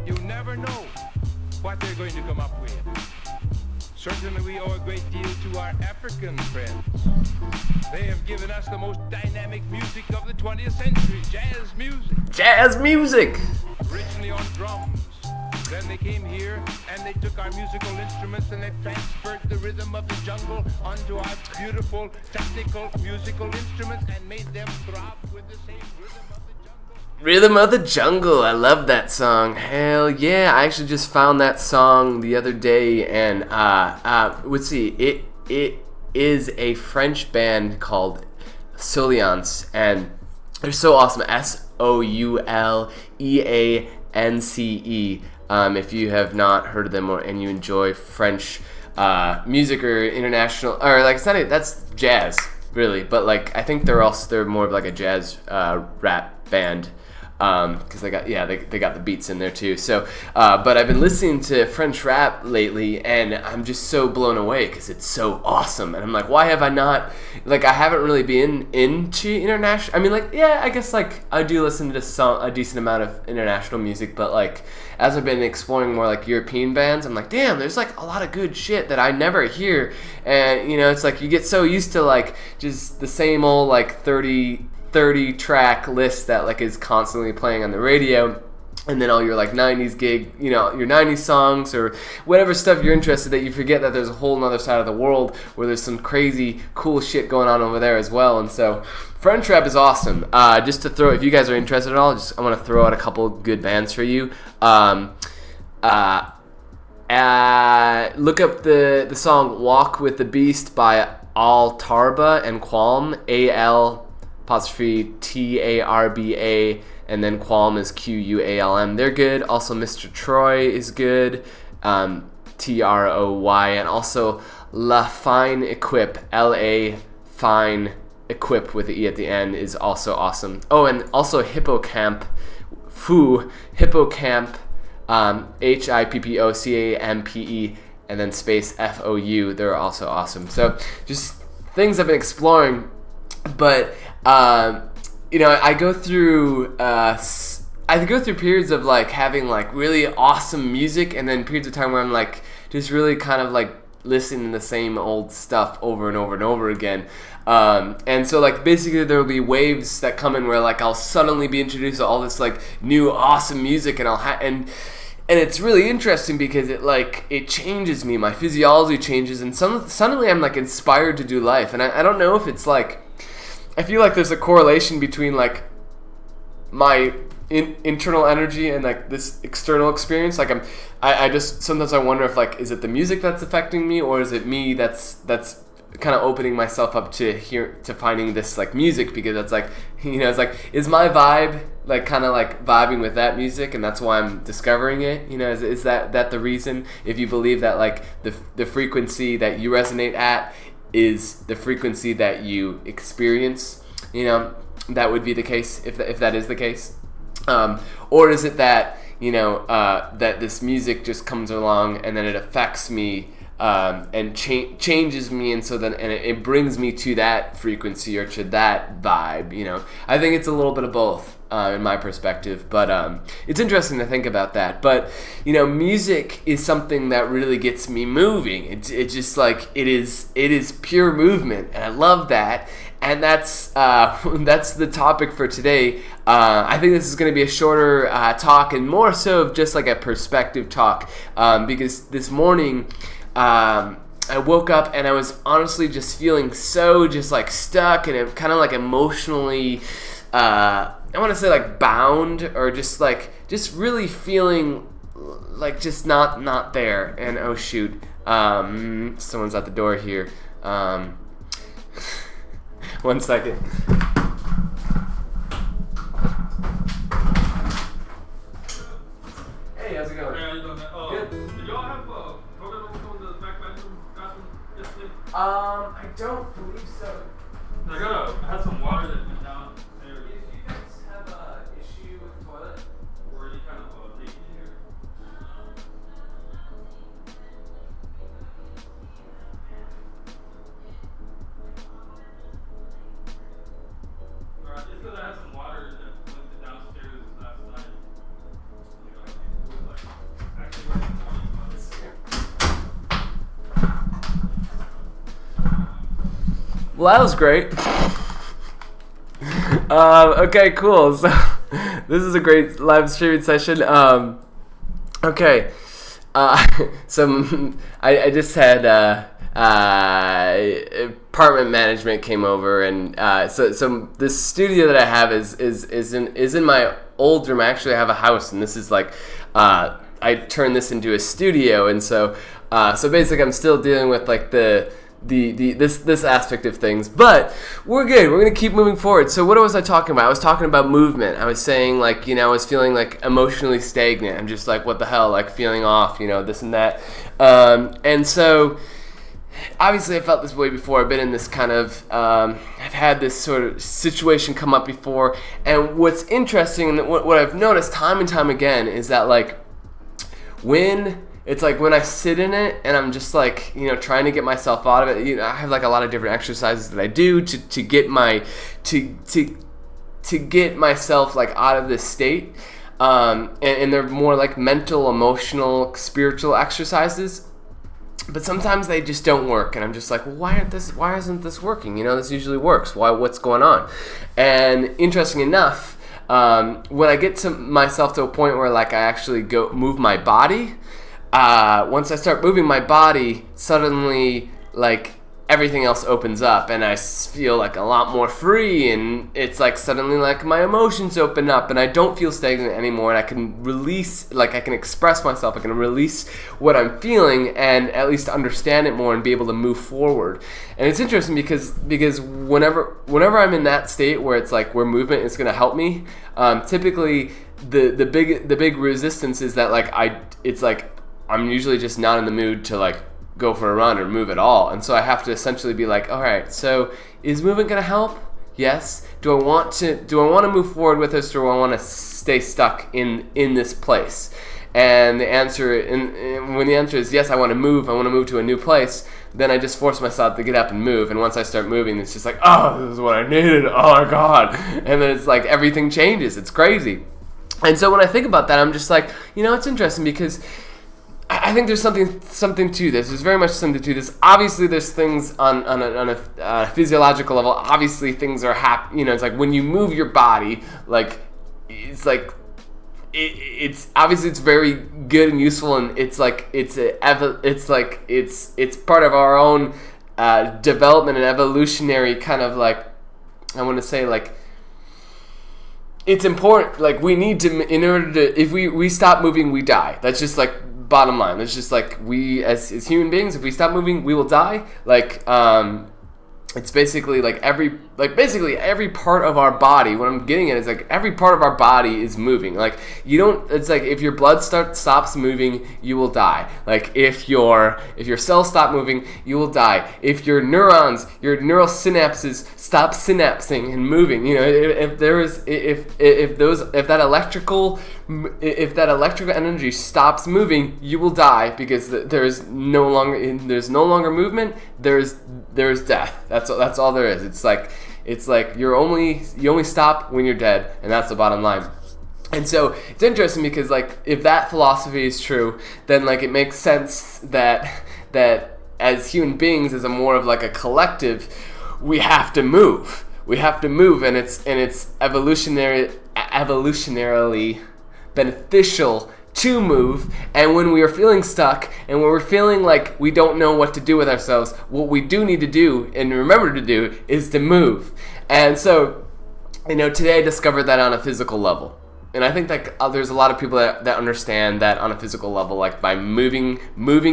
You never know what they're going to come up with. Certainly we owe a great deal to our African friends. They have given us the most dynamic music of the 20th century, jazz music. Jazz music! Originally on drums. Then they came here and they took our musical instruments and they transferred the rhythm of the jungle onto our beautiful technical musical instruments and made them throb with the same rhythm of the jungle. Rhythm of the Jungle. I love that song. Hell yeah. I actually just found that song the other day, and let's see. It is a French band called Souleance, and they're so awesome. Souleance. If you have not heard of them and you enjoy French music or international, or like that's jazz really, but like I think they're more of like a jazz rap band. Because they got the beats in there too. So, but I've been listening to French rap lately, and I'm just so blown away because it's so awesome. And I'm like, why have I not? Like, I haven't really been into international. I mean, like, yeah, I guess like I do listen to a decent amount of international music, but like as I've been exploring more like European bands, I'm like, damn, there's like a lot of good shit that I never hear. And you know, it's like you get so used to like just the same old like 30 track list that like is constantly playing on the radio, and then all your like 90s gig, you know, your 90s songs or whatever stuff you're interested, that you forget that there's a whole nother side of the world where there's some crazy cool shit going on over there as well. And so French rap is awesome. Just to throw, if you guys are interested at all, I want to throw out a couple good bands for you. Look up the song Walk with the Beast by Al Tarba and Qualm, Al_Tarba, and then Qualm is Qualm. They're good. Also, Mr. Troy is good, Troy, and also La Fine Equip, La Fine Equip with the E at the end is also awesome. Oh, and also Hippocamp, Hippocamp, HIPPOCAMPE, and then space FOU. They're also awesome. So just things I've been exploring, but you know, I go through periods of like having like really awesome music, and then periods of time where I'm like just really kind of like listening to the same old stuff over and over and over again. And so like basically there will be waves that come in where like I'll suddenly be introduced to all this like new awesome music, and and it's really interesting because it changes me. My physiology changes, and suddenly I'm like inspired to do life. And I don't know if it's like, I feel like there's a correlation between like my internal energy and like this external experience. Like I just sometimes I wonder if like, is it the music that's affecting me, or is it me that's kind of opening myself up to finding this like music, because it's like, you know, it's like, is my vibe like kind of like vibing with that music, and that's why I'm discovering it, you know? Is that the reason? If you believe that like the frequency that you resonate at is the frequency that you experience, you know, that would be the case if that is the case, or is it that, you know, that this music just comes along and then it affects me, and changes me, and so then it brings me to that frequency or to that vibe, you know? I think it's a little bit of both, in my perspective, but it's interesting to think about that. But you know, music is something that really gets me moving. It's just like it is pure movement, and I love that. And that's the topic for today. I think this is going to be a shorter talk, and more so of just like a perspective talk, because this morning I woke up and I was honestly just feeling so just like stuck and kind of like emotionally, I want to say like bound, or just really feeling like just not there. And oh shoot, someone's at the door here. 1 second. Hey, how's it going? Hey, how you doing, man? Good. Did y'all have toilet over in the back bathroom yesterday? I don't believe so. I had some water that went down there. If you guys have an issue with the toilet, Or you kind of leaking here. Well, that was great. Okay, cool. So this is a great live streaming session. Okay. So I just had apartment management came over, and so this studio that I have is in my old room. I actually have a house, and this is like I turned this into a studio, and so basically I'm still dealing with like this aspect of things, but we're good. We're gonna keep moving forward. So what was I talking about? I was talking about movement. I was saying like, I was feeling like emotionally stagnant. I'm just like, what the hell, like feeling off, this and that. And so obviously I felt this way before. I've been in this kind of, I've had this sort of situation come up before. And what's interesting and what I've noticed time and time again is that like when I sit in it and I'm just like, trying to get myself out of it, I have like a lot of different exercises that I do to get to get myself like out of this state. And they're more like mental, emotional, spiritual exercises. But sometimes they just don't work, and I'm just like, well, why isn't this working? This usually works. What's going on? And interesting enough, when I get to myself to a point where like I actually go move my body, once I start moving my body, suddenly like everything else opens up and I feel like a lot more free, and it's like suddenly like my emotions open up and I don't feel stagnant anymore, and I can release, like I can express myself, I can release what I'm feeling and at least understand it more and be able to move forward. And it's interesting because whenever I'm in that state where it's like where movement is going to help me, typically the big resistance is that like it's like I'm usually just not in the mood to like go for a run or move at all. And so I have to essentially be like, all right, so is movement going to help? Yes. Do I want to move forward with this, or do I want to stay stuck in this place? And the answer, and when the answer is yes, I want to move to a new place, then I just force myself to get up and move. And once I start moving, it's just like, oh, this is what I needed. Oh my God. And then it's like everything changes. It's crazy. And so when I think about that, I'm just like, it's interesting because I think there's something to this. There's very much something to this. Obviously, there's things on a physiological level. Obviously, things are it's like when you move your body, like it's like it's obviously it's very good and useful, and it's like it's part of our own development and evolutionary kind of like, I want to say like, it's important. Like we need to, in order to, if we stop moving, we die. That's just like bottom line. It's just like we as human beings, if we stop moving, we will die. Like it's basically like every part of our body. What I'm getting at is like every part of our body is moving. Like it's like if your blood stops moving, you will die. Like if your cells stop moving, you will die. If your neural synapses stop synapsing and moving, if that electrical energy stops moving, you will die, because there's no longer movement. There's death. That's all there is. It's like you only stop when you're dead, and that's the bottom line. And so it's interesting because like if that philosophy is true, then like it makes sense that as human beings, as a more of like a collective, we have to move. And it's evolutionarily beneficial to move. And when we are feeling stuck and when we're feeling like we don't know what to do with ourselves, what we do need to do and remember to do is to move. And so today I discovered that on a physical level, and I think that there's a lot of people that understand that on a physical level, like by moving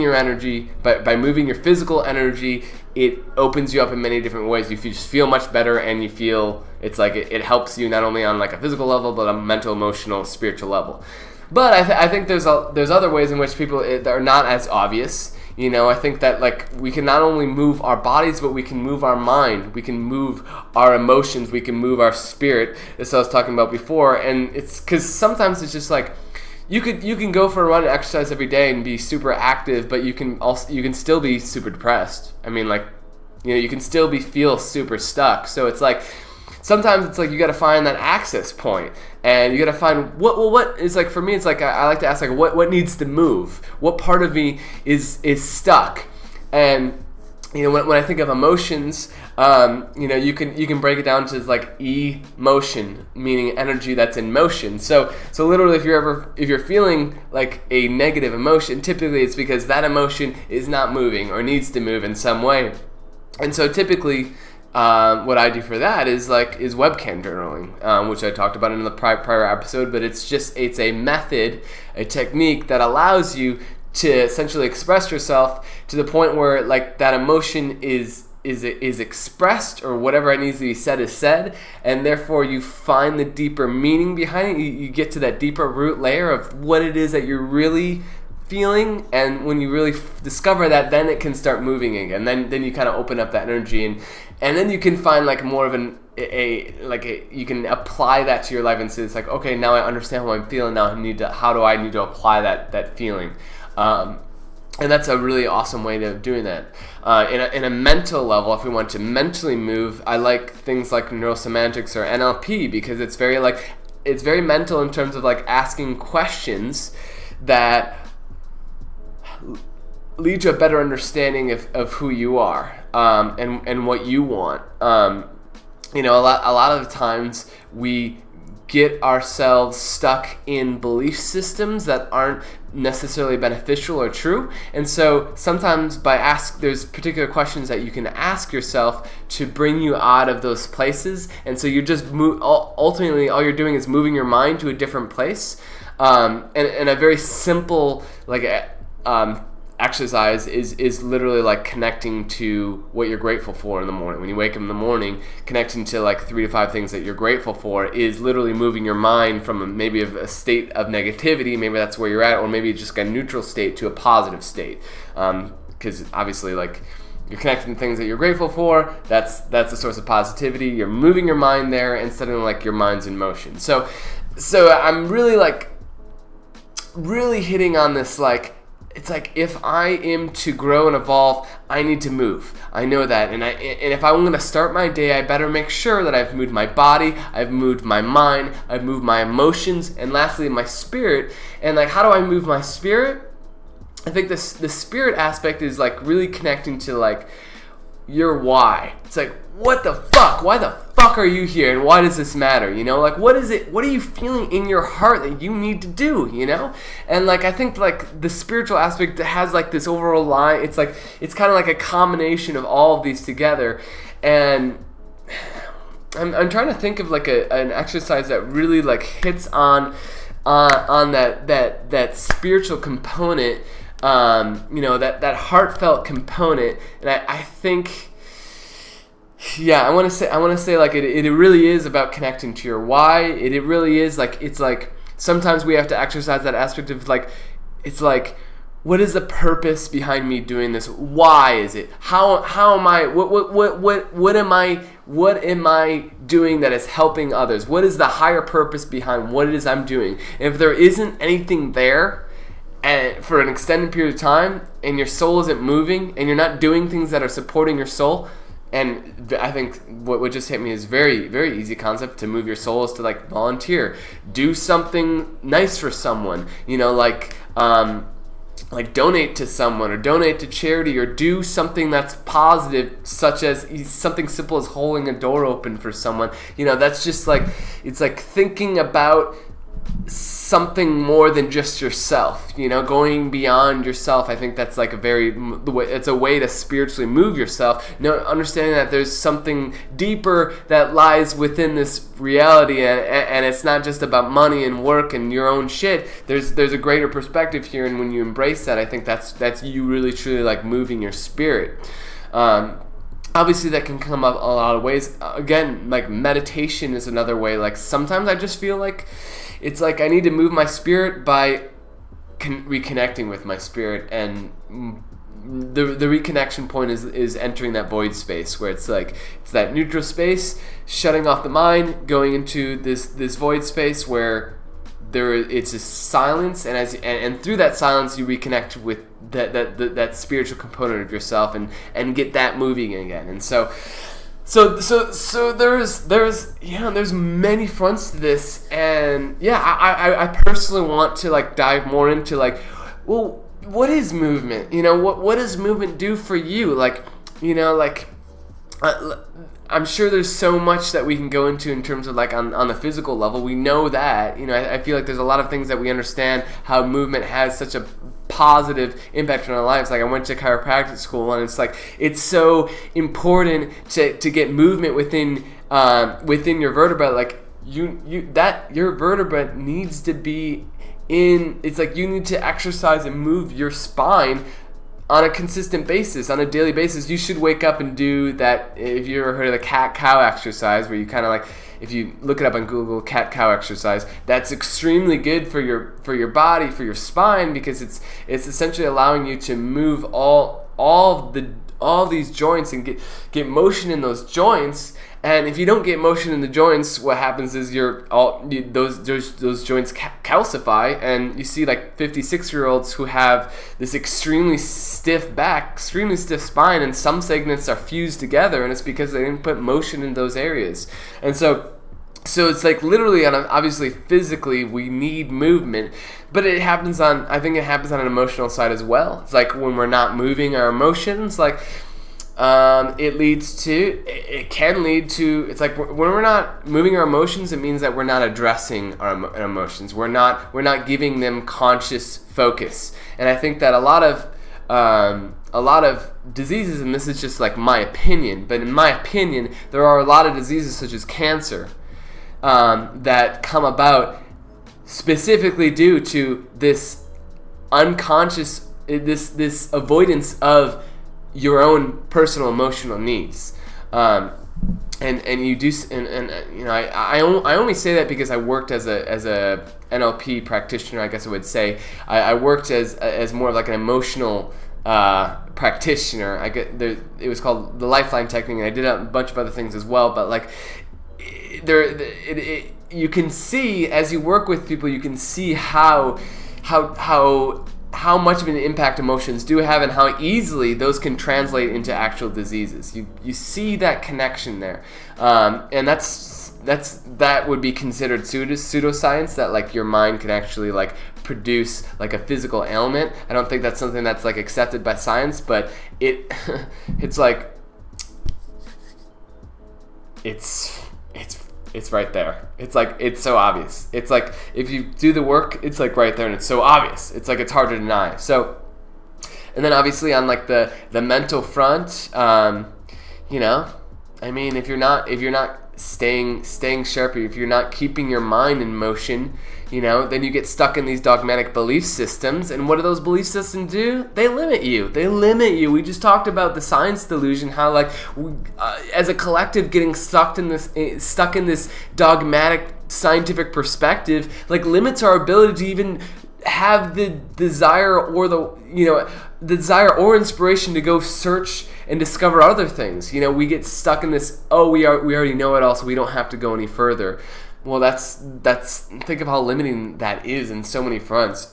your energy, by moving your physical energy, it opens you up in many different ways. You just feel much better, and you feel it's like it helps you not only on like a physical level, but a mental, emotional, spiritual level. But I think there's other ways in which people that are not as obvious. I think that like we can not only move our bodies, but we can move our mind, we can move our emotions, we can move our spirit. As I was talking about before, and it's because sometimes it's just like you can go for a run and exercise every day and be super active, but you can still be super depressed. I mean, like you can still feel super stuck. So it's like sometimes it's like you got to find that access point, and you got to find what is like for me. It's like I like to ask like what needs to move, what part of me is stuck, and when I think of emotions, you can break it down to like emotion, meaning energy that's in motion. So literally, if you're feeling like a negative emotion, typically it's because that emotion is not moving or needs to move in some way. And so typically, what I do for that is webcam journaling, which I talked about in the prior episode. But it's a method, a technique that allows you to essentially express yourself to the point where like that emotion is expressed, or whatever it needs to be said is said, and therefore you find the deeper meaning behind it. You get to that deeper root layer of what it is that you're really feeling, and when you really discover that, then it can start moving again. Then you kind of open up that energy, and then you can find like more of you can apply that to your life, and say it's like, okay, now I understand what I'm feeling. Now how do I need to apply that feeling? And that's a really awesome way of doing that. In a mental level, if we want to mentally move, I like things like neurosemantics or NLP, because it's very mental in terms of like asking questions that lead to a better understanding of who you are, and what you want. A lot of the times we get ourselves stuck in belief systems that aren't necessarily beneficial or true, and so sometimes there's particular questions that you can ask yourself to bring you out of those places, and so you're just ultimately all you're doing is moving your mind to a different place, and a very simple exercise is literally like connecting to what you're grateful for in the morning. When you wake up in the morning, connecting to like 3 to 5 things that you're grateful for is literally moving your mind from maybe a state of negativity, maybe that's where you're at, or maybe just a neutral state to a positive state. Because obviously, like, you're connecting to things that you're grateful for. That's a source of positivity. You're moving your mind there, and suddenly like your mind's in motion. So I'm really hitting on this, like, it's like, if I am to grow and evolve, I need to move. I know that, and if I'm going to start my day, I better make sure that I've moved my body, I've moved my mind, I've moved my emotions, and lastly, my spirit. And like, how do I move my spirit? I think the spirit aspect is like really connecting to like your why. It's like, what the fuck? Why the fuck are you here, and why does this matter? Like, what is it? What are you feeling in your heart that you need to do? And like, I think like the spiritual aspect has like this overall line. It's like, it's kind of like a combination of all of these together. And I'm trying to think of like an exercise that really like hits on that spiritual component. That heartfelt component, and I think, I want to say like it really is about connecting to your why. It really is like, it's like sometimes we have to exercise that aspect of like, it's like, what is the purpose behind me doing this? Why is it? How am I? What am I doing that is helping others? What is the higher purpose behind what it is I'm doing? And if there isn't anything there, and for an extended period of time, and your soul isn't moving, and you're not doing things that are supporting your soul, and I think what just hit me is very, very easy concept to move your soul is to like volunteer, do something nice for someone, like donate to someone, or donate to charity, or do something that's positive, such as something simple as holding a door open for someone. That's just like, it's like thinking about something more than just yourself, going beyond yourself. I think that's like it's a way to spiritually move yourself, understanding that there's something deeper that lies within this reality, and it's not just about money and work and your own shit. There's a greater perspective here, and when you embrace that, I think that's you really truly like moving your spirit. Obviously, that can come up a lot of ways. Again, like meditation is another way. Like sometimes I just feel like it's like I need to move my spirit by reconnecting with my spirit, and the reconnection point is entering that void space where it's like, it's that neutral space, shutting off the mind, going into this void space where it's a silence, and through that silence you reconnect with that spiritual component of yourself, and get that moving again. And so there's many fronts to this, and I personally want to like dive more into like, well, what is movement? What does movement do for you? Like, like I'm sure there's so much that we can go into in terms of like on the physical level. We know that, I feel like there's a lot of things that we understand how movement has such a positive impact on our lives. Like I went to chiropractic school, and it's like it's so important to get movement within your vertebra. Like your vertebra needs to be in. It's like you need to exercise and move your spine on a consistent basis, on a daily basis. You should wake up and do that. If you ever heard of the cat-cow exercise, where you kind of like, if you look it up on Google, cat-cow exercise, that's extremely good for your body, for your spine, because it's essentially allowing you to move all these joints and get motion in those joints. And if you don't get motion in the joints, what happens is those joints calcify, and you see like 56-year-olds who have this extremely stiff back, extremely stiff spine, and some segments are fused together, and it's because they didn't put motion in those areas. And so it's like literally, obviously physically, we need movement, but I think it happens on an emotional side as well. It's like when we're not moving our emotions, like. It can lead to, it's like when we're not moving our emotions, it means that we're not addressing our emotions. We're not giving them conscious focus. And I think that a lot of diseases, and this is just like my opinion, but in my opinion, there are a lot of diseases such as cancer that come about specifically due to this unconscious, this avoidance of your own personal emotional needs, and you do, and I only say that because I worked as a NLP practitioner. I guess I would say I worked as more of like an emotional practitioner. It was called the Lifeline technique, and I did a bunch of other things as well. But like you can see, as you work with people, you can see how much of an impact emotions do have, and how easily those can translate into actual diseases. You see that connection there, and that would be considered pseudoscience. That like your mind can actually like produce like a physical ailment. I don't think that's something that's like accepted by science, but it's like it's right there. It's like, it's so obvious. It's like, if you do the work, it's like right there, and it's so obvious. It's like, it's hard to deny. So, and then obviously on like the mental front, I mean, if you're not staying sharp, if you're not keeping your mind in motion, then you get stuck in these dogmatic belief systems. And what do those belief systems do? They limit you. We just talked about the science delusion, how like as a collective getting stuck in this dogmatic scientific perspective like limits our ability to even have the desire or the desire or inspiration to go search and discover other things. We get stuck in this, we already know it all, so we don't have to go any further. Well, that's think of how limiting that is in so many fronts.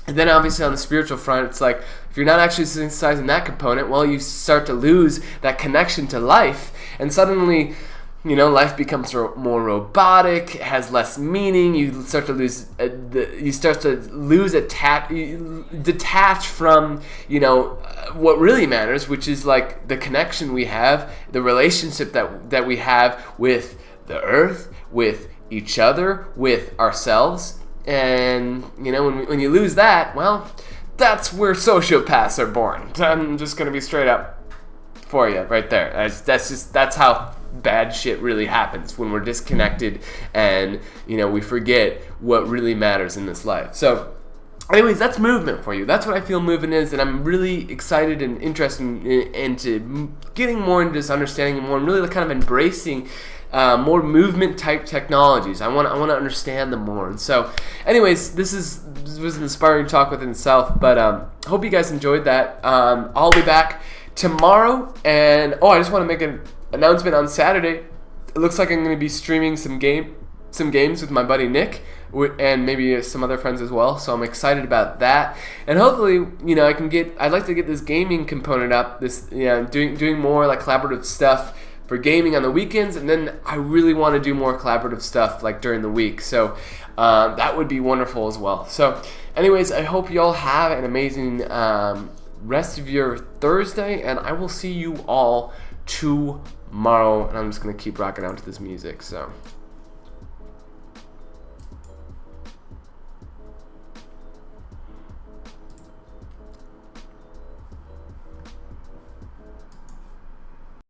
And then obviously on the spiritual front, it's like if you're not actually synthesizing that component, well, you start to lose that connection to life, and suddenly, life becomes more robotic, it has less meaning. You start to detach from what really matters, which is like the connection we have, the relationship that we have with the earth, with each other, with ourselves. And when you lose that, well, that's where sociopaths are born. I'm just gonna be straight up for you right there. That's how bad shit really happens, when we're disconnected and we forget what really matters in this life. So anyways, that's movement for you. That's what I feel movement is, and I'm really excited and interested into getting more into this understanding more, and really kind of embracing more movement type technologies. I want to understand them more. And so anyways, this was an inspiring talk within itself, but hope you guys enjoyed that. I'll be back tomorrow, and I just want to make an announcement. On Saturday, it looks like I'm going to be streaming some games with my buddy Nick, and maybe some other friends as well. So I'm excited about that, and hopefully, I'd like to get this gaming component up. Doing more like collaborative stuff for gaming on the weekends, and then I really want to do more collaborative stuff like during the week. So that would be wonderful as well. So anyways, I hope you all have an amazing rest of your Thursday, and I will see you all tomorrow. And I'm just gonna keep rocking out to this music. So.